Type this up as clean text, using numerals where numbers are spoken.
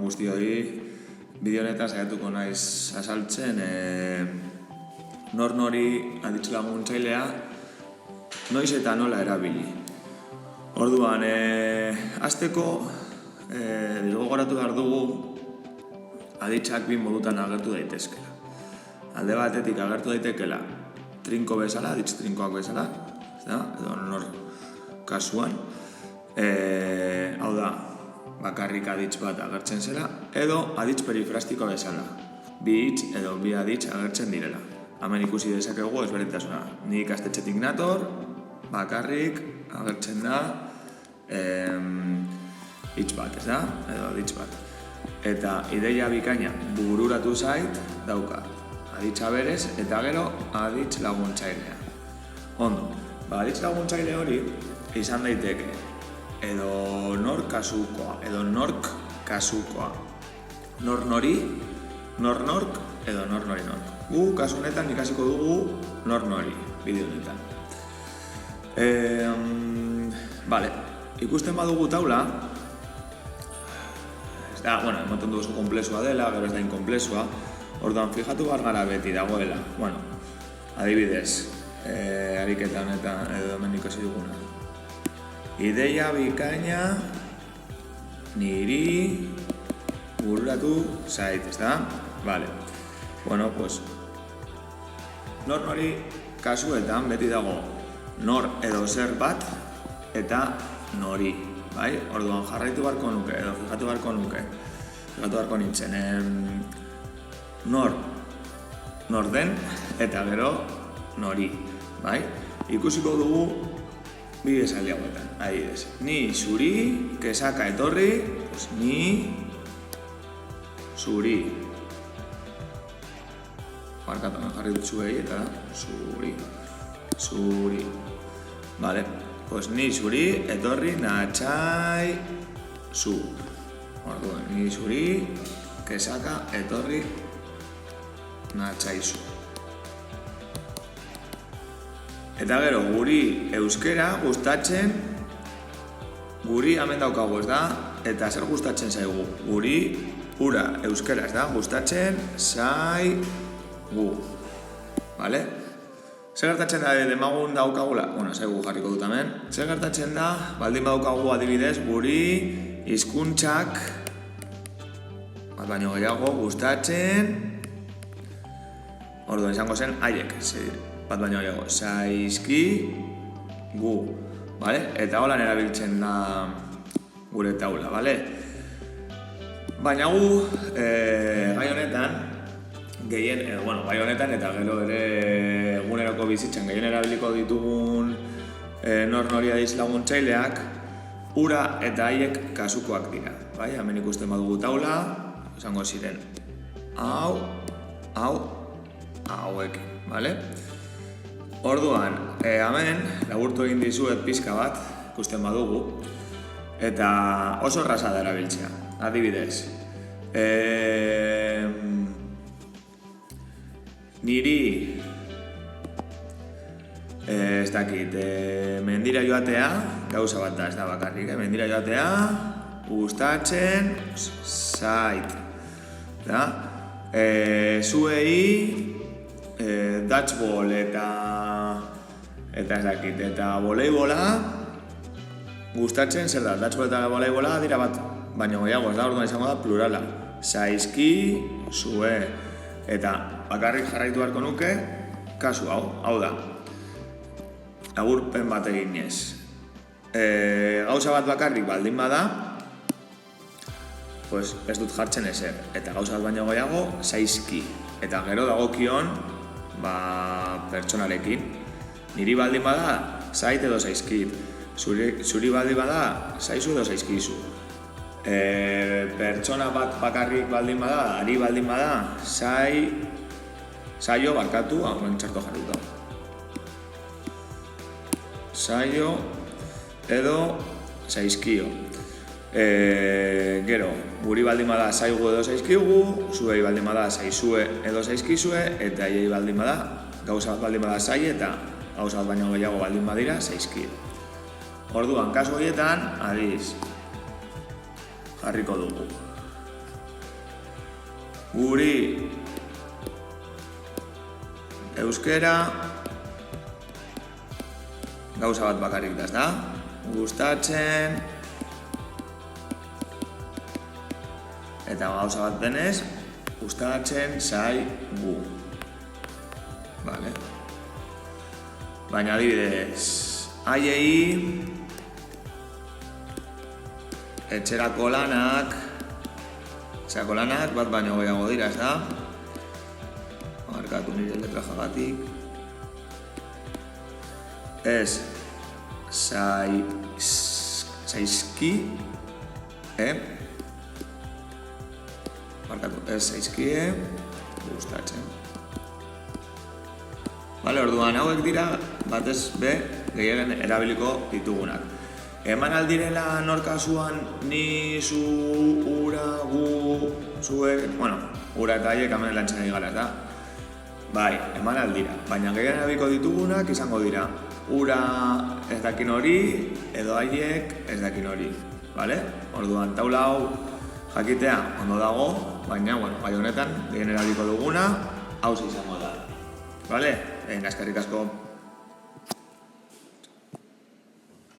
guztioi, bideo honetan saiatuko naiz azaltzen nori aditz laguntzailea noiz eta nola erabili. Orduan, hasteko gogoratu behar dugu aditzak bi modutan agertu daitezkela. Alde batetik agertu daitekela trinko bezala, aditz trinkoak bezala, edo nor kasuan, hau da, bakarrik aditz bat agertzen zela, edo aditz perifrastiko bezala, bi hitz edo bi aditz agertzen direla. Hemen ikusi dezakegu ezberdintasuna. Ni ikastetxetik nator, bakarrik agertzen da hitz bat, ez da? Edo aditz bat. Eta ideia bikaina bururatu zait dauka. Aditza berez eta gero aditz laguntzailea. Ondo, aditz laguntzaile hori izan daiteke edo nor kasukoa, edo nork kasukoa. Nor nori, nor nork, edo nor nori nork. Gu, kasu honetan, ikasiko dugu nor nori, bideo honetan. Vale, ikusten badugu taula, ez da, ematen dugu oso komplexua dela, gero ez da inkomplexua, orduan, fijatu behar gara beti dagoela. Adibidez, ariketa honetan edo hemen ikusi duguna. Ideia bikaina niri bururatu zait, ez da? Vale. Nor nori kasuetan beti dago nor edo zer bat eta nori, bai? Orduan jarraitu beharko nuke, edo fijatu beharko nintzen. Nor den eta gero nori, bai? Ikusiko dugu bi esaldi hauetan, adibidez. Ni zuri, kesaka etorri, pues ni zuri. Barkatu, jarri dut zuei eta zuri. Vale, pues ni zuri etorri natsai zu. Orduan, ni zuri, kesaka etorri natsai zu. Eta gero, guri euskera gustatzen, guri hemen daukagu, ez da? Eta zer gustatzen zaigu? Guri ura euskera, ez da? Gustatzen zaigu. Vale? Zer gertatzen da demagun daukagula? Zaigu jarriko dut hemen. Zer gertatzen da, baldin badaukagu adibidez, guri hizkuntzak bat baino gehiago gustatzen, orduan izango zen haiek, bat baino gehiago, zaizkigu, vale? Eta holan erabiltzen da gure taula, vale? Baina gu, gai honetan, gai honetan eta gero ere eguneroko bizitzan gehien erabiliko ditugun nor nori aditz laguntzaileak, ura eta haiek kasukoak dira, bai? Hemen ikusten badugu taula, izango ziren hauekin, bale? Orduan, hemen laburtu egin dizuet pixka bat, ikusten badugu, eta oso erraza da erabiltzea. Adibidez, niri, ez dakit, mendira joatea, gauza bat da, ez da bakarrik, mendira joatea, gustatzen zait. Zuei dodgeball eta ez dakit, eta voleibola gustatzen zer da, dodgeball eta voleibola dira bat, baina gehiago, ez da, orduan izango da plurala. Zaizki, zue, eta bakarrik jarraitu beharko nuke, kasu hau da. Agurpen bat eginez. Gauza bat bakarrik baldin bada, pues ez dut jartzen ezer, eta gauza bat baino gehiago, zaizki. Eta gero dagokion, pertsonarekin. Niri baldin bada, zait edo zaizkit. Zuri baldin bada, zaizu edo zaizkizu. Pertsona bat bakarrik baldin bada, ari baldin bada, zaio barkatu, hauen txarto jarrita. Zaio edo zaizkio. Gero, guri baldin bada zaigu edo zaizkigu, zuei baldin bada zaizue edo zaizkizue, eta hiei baldin bada, gauza bat baldin bada zai eta gauza bat baino gehiago baldin badira zaizkio. Orduan, kasu horietan, adiz, jarriko dugu. guri euskera gauza bat bakarrik da, ezta? Gustatzen eta gauza bat denez, gustatzen zaigu. Vale. Baina adibidez, haiei etxerako lanak bat baino gehiago dira, ez da? Markatu nire letra jagatik. Ez zaizki, markatu, ez zaizkie gustatzen. Bale, orduan hauek dira batez be gehiagen erabiliko ditugunak. Eman aldirela nor kasuan ni, zu, ura, gu, zuek, bueno, ura eta haiek hemen lantzen ari gara, eta bai, eman aldira, baina gehiagen erabiliko ditugunak izango dira ura ez dakin hori edo haiek ez dakin hori, bale? Orduan taula hau jakitea ondo dago, baina, bueno, bai honetan gehien erabiliko duguna hau izango da, bale? Eskerrik asko.